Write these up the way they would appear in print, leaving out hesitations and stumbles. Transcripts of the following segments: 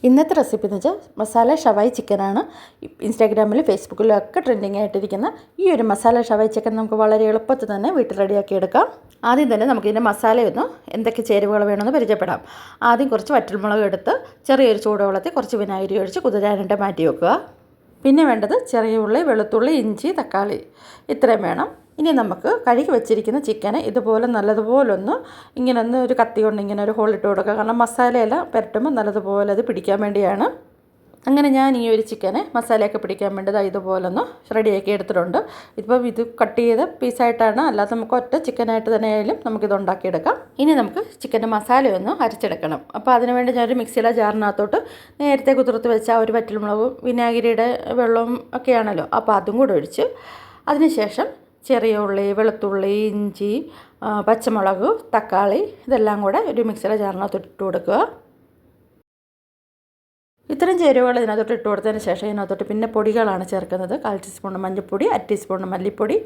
ഇന്നത്തെ റെസിപ്പി എന്ന് വെച്ചാൽ മസാല ഷവായി ചിക്കനാണ്. ഇൻസ്റ്റാഗ്രാമിലും ഫേസ്ബുക്കിലും ഒക്കെ ട്രെൻഡിങ് ആയിട്ടിരിക്കുന്ന ഈ ഒരു മസാല ഷവായി ചിക്കൻ നമുക്ക് വളരെ എളുപ്പത്തിൽ തന്നെ വീട്ടിൽ റെഡിയാക്കി എടുക്കാം. ആദ്യം തന്നെ നമുക്കിതിൻ്റെ മസാലയൊന്ന് എന്തൊക്കെ ചേരുവകൾ വേണമെന്ന് പരിചയപ്പെടാം. ആദ്യം കുറച്ച് വറ്റൽമുളക് എടുത്ത് ചെറിയൊരു ചൂടുവെള്ളത്തിൽ കുറച്ച് വിനാഗിരി ഒഴിച്ച് കുതിരാനായിട്ട് മാറ്റി വെക്കുക. പിന്നെ വേണ്ടത് ചെറിയ ഉള്ളി, വെളുത്തുള്ളി, ഇഞ്ചി, തക്കാളി ഇത്രയും വേണം. ഇനി നമുക്ക് കഴുകി വെച്ചിരിക്കുന്ന ചിക്കനെ ഇതുപോലെ നല്ലതുപോലൊന്ന് ഇങ്ങനെ ഒരു കത്തി കൊണ്ട് ഇങ്ങനെ ഒരു ഹോളിട്ട് കൊടുക്കുക. കാരണം മസാലയെല്ലാം പുരട്ടുമ്പോൾ നല്ലതുപോലെ അത് പിടിക്കാൻ വേണ്ടിയാണ്. അങ്ങനെ ഞാൻ ഈ ഒരു ചിക്കനെ മസാലയൊക്കെ പിടിക്കാൻ വേണ്ടത് ഇതുപോലൊന്ന് റെഡിയാക്കി എടുത്തിട്ടുണ്ട്. ഇപ്പം ഇത് കട്ട് ചെയ്ത പീസായിട്ടാണ്, അല്ലാതെ നമുക്ക് ഒറ്റ ചിക്കനായിട്ട് തന്നെ ആയാലും നമുക്കിത് ഉണ്ടാക്കിയെടുക്കാം. ഇനി നമുക്ക് ചിക്കൻ്റെ മസാലയൊന്ന് അരച്ചെടുക്കണം. അപ്പോൾ അതിനുവേണ്ടി ഞാനൊരു മിക്സിയിലെ ജാറിനകത്തോട്ട് നേരത്തെ കുതിർത്ത് വെച്ച ഒരു വറ്റൽമുളകും വിനാഗിരിയുടെ വെള്ളവും ഒക്കെയാണല്ലോ, അപ്പോൾ അതും കൂടെ ഒഴിച്ച് അതിനുശേഷം ചെറിയ ഉള്ളി, വെളുത്തുള്ളി, ഇഞ്ചി, പച്ചമുളക്, തക്കാളി ഇതെല്ലാം കൂടെ ഒരു മിക്സിയുടെ ജാറിനകത്ത് ഇട്ട് കൊടുക്കുക. ഇത്തരം ചേരുവകൾ ഇതിനകത്തോട്ട് ഇട്ട് കൊടുത്തതിന് ശേഷം ഇതിനകത്തോട്ട് പിന്നെ പൊടികളാണ് ചേർക്കുന്നത്. 1/4 ടീസ്പൂൺ മഞ്ഞൾപ്പൊടി, 1 ടീസ്പൂൺ മല്ലിപ്പൊടി,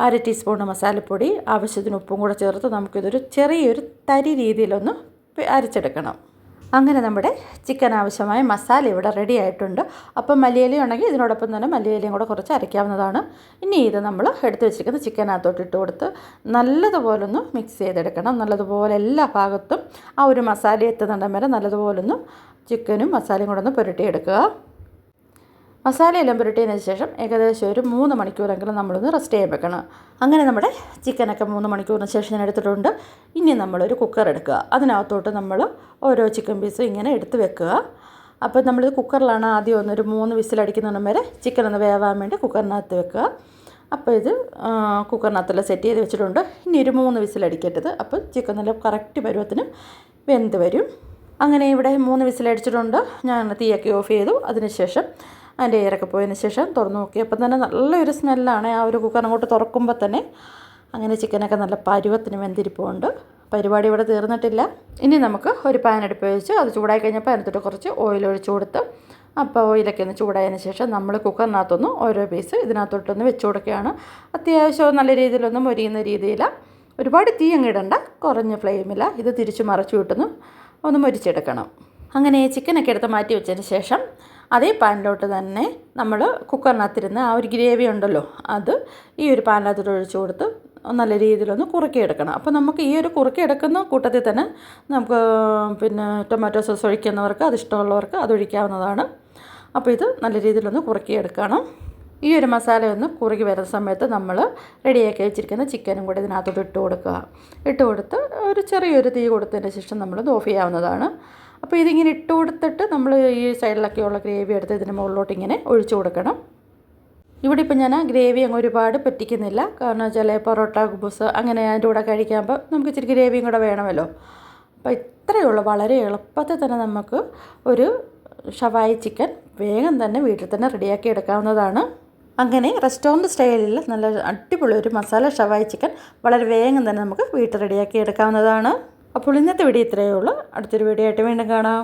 1/2 ടീസ്പൂൺ മസാലപ്പൊടി, ആവശ്യത്തിന് ഉപ്പും കൂടെ ചേർത്ത് നമുക്കിതൊരു ചെറിയൊരു തരി രീതിയിലൊന്ന് അരച്ചെടുക്കണം. അങ്ങനെ നമ്മുടെ ചിക്കൻ ആവശ്യമായ മസാല ഇവിടെ റെഡി ആയിട്ടുണ്ട്. അപ്പം മല്ലിയില ഉണ്ടെങ്കിൽ ഇതിനോടൊപ്പം തന്നെ മല്ലിയിലയും കൂടെ കുറച്ച് അരയ്ക്കാവുന്നതാണ്. ഇനി ഇത് നമ്മൾ എടുത്ത് വെച്ചിരിക്കുന്ന ചിക്കനകത്തോട്ട് ഇട്ട് കൊടുത്ത് നല്ലതുപോലൊന്ന് മിക്സ് ചെയ്തെടുക്കണം. നല്ലതുപോലെ എല്ലാ ഭാഗത്തും ആ ഒരു മസാല എത്തുന്നുണ്ടെങ്കിൽ വരെ നല്ലതുപോലൊന്ന് ചിക്കനും മസാലയും കൂടെ ഒന്ന് പുരട്ടിയെടുക്കുക. മസാലയെല്ലാം പുരട്ടിയതിന് ശേഷം ഏകദേശം ഒരു 3 മണിക്കൂറെങ്കിലും നമ്മളൊന്ന് റെസ്റ്റ് ചെയ്യാൻ വെക്കണം. അങ്ങനെ നമ്മുടെ ചിക്കനൊക്കെ 3 മണിക്കൂറിന് ശേഷം ഞാൻ എടുത്തിട്ടുണ്ട്. ഇനി നമ്മളൊരു കുക്കർ എടുക്കുക. അതിനകത്തോട്ട് നമ്മൾ ഓരോ ചിക്കൻ പീസും ഇങ്ങനെ എടുത്ത് വെക്കുക. അപ്പോൾ നമ്മളിത് കുക്കറിലാണ് ആദ്യം ഒരു 3 വിസിലടിക്കുന്നിടം വരെ ചിക്കൻ ഒന്ന് വേവാൻ വേണ്ടി കുക്കറിനകത്ത് വെക്കുക. അപ്പോൾ ഇത് കുക്കറിനകത്തെല്ലാം സെറ്റ് ചെയ്ത് വെച്ചിട്ടുണ്ട്. ഇനി ഒരു 3 വിസിലടിക്കരുത്. അപ്പോൾ ചിക്കൻ നല്ല കറക്റ്റ് പരുവത്തിന് വെന്ത് വരും. അങ്ങനെ ഇവിടെ 3 വിസിലടിച്ചിട്ടുണ്ട്. ഞാൻ തീയൊക്കെ ഓഫ് ചെയ്തു. അതിനുശേഷം അതിൻ്റെ എയറൊക്കെ പോയതിന് ശേഷം തുറന്ന് നോക്കി. അപ്പം തന്നെ നല്ലൊരു സ്മെല്ലാണ് ആ ഒരു കുക്കർ അങ്ങോട്ട് തുറക്കുമ്പോൾ തന്നെ. അങ്ങനെ ചിക്കനൊക്കെ നല്ല പരുവത്തിന് വെന്തിരിപ്പുണ്ട്. പരിപാടി ഇവിടെ തീർന്നിട്ടില്ല. ഇനി നമുക്ക് ഒരു പാൻ അടുപ്പ് വെച്ച് അത് ചൂടായി കഴിഞ്ഞപ്പോൾ അതിനകത്തോട്ട് കുറച്ച് ഓയിൽ ഒഴിച്ച് കൊടുത്ത്, അപ്പോൾ ഓയിലൊക്കെ ഒന്ന് ചൂടായതിന് ശേഷം നമ്മൾ കുക്കറിനകത്തൊന്ന് ഓരോ പീസ് ഇതിനകത്തോട്ടൊന്ന് വെച്ച് കൊടുക്കുകയാണ്. അത്യാവശ്യം നല്ല രീതിയിലൊന്നും മൊരിയുന്ന രീതിയിലാണ്. ഒരുപാട് തീ അങ്ങ് ഇടണ്ട, കുറഞ്ഞ ഫ്ലെയിമില്ല. ഇത് തിരിച്ച് മറിച്ച് വിട്ടൊന്ന് ഒന്ന് മൊരിച്ചെടുക്കണം. അങ്ങനെ ചിക്കനൊക്കെ എടുത്ത് മാറ്റി വെച്ചതിന് ശേഷം അതേ പാനിലോട്ട് തന്നെ നമ്മൾ കുക്കറിനകത്തിരുന്ന് ആ ഒരു ഗ്രേവി ഉണ്ടല്ലോ, അത് ഈ ഒരു പാനിനകത്തോട്ട് ഒഴിച്ച് കൊടുത്ത് നല്ല രീതിയിലൊന്ന് കുറുക്കിയെടുക്കണം. അപ്പോൾ നമുക്ക് ഈ ഒരു കുറുക്കിയെടുക്കുന്ന കൂട്ടത്തിൽ തന്നെ നമുക്ക് പിന്നെ ടൊമാറ്റോ സോസ് ഒഴിക്കുന്നവർക്ക്, അതിഷ്ടമുള്ളവർക്ക് അതൊഴിക്കാവുന്നതാണ്. അപ്പോൾ ഇത് നല്ല രീതിയിലൊന്ന് കുറുക്കിയെടുക്കണം. ഈ ഒരു മസാല ഒന്ന് കുറുകി വരുന്ന സമയത്ത് നമ്മൾ റെഡിയാക്കി വെച്ചിരിക്കുന്ന ചിക്കനും കൂടി ഇതിനകത്തോട്ട് ഇട്ട് കൊടുക്കുക. ഇട്ട് കൊടുത്ത് ഒരു ചെറിയൊരു തീ കൊടുത്തതിന് ശേഷം നമ്മളത് ഓഫ് ചെയ്യാവുന്നതാണ്. അപ്പോൾ ഇതിങ്ങനെ ഇട്ട് കൊടുത്തിട്ട് നമ്മൾ ഈ സൈഡിലൊക്കെയുള്ള ഗ്രേവി എടുത്ത് ഇതിന് മുകളിലോട്ട് ഇങ്ങനെ ഒഴിച്ചു കൊടുക്കണം. ഇവിടെ ഇപ്പോൾ ഞാൻ ഗ്രേവി അങ്ങ് ഒരുപാട് പറ്റിക്കുന്നില്ല. കാരണം വെച്ചാൽ പൊറോട്ട, കുബൂസ് അങ്ങനെ അതിൻ്റെ കൂടെ കഴിക്കുമ്പോൾ നമുക്ക് ഇച്ചിരി ഗ്രേവിയും കൂടെ വേണമല്ലോ. അപ്പോൾ ഇത്രയേ ഉള്ളൂ. വളരെ എളുപ്പത്തിൽ തന്നെ നമുക്ക് ഒരു ഷവായി ചിക്കൻ വേഗം തന്നെ വീട്ടിൽ തന്നെ റെഡിയാക്കി എടുക്കാവുന്നതാണ്. അങ്ങനെ റെസ്റ്റോറൻറ്റ് സ്റ്റൈലിൽ നല്ല അടിപൊളി ഒരു മസാല ഷവായി ചിക്കൻ വളരെ വേഗം തന്നെ നമുക്ക് വീട്ടിൽ റെഡിയാക്കി എടുക്കാവുന്നതാണ്. അപ്പോൾ ഇന്നത്തെ വീഡിയോ ഇത്രയേ ഉള്ളൂ. അടുത്തൊരു വീഡിയോ ആയിട്ട് വീണ്ടും കാണാം.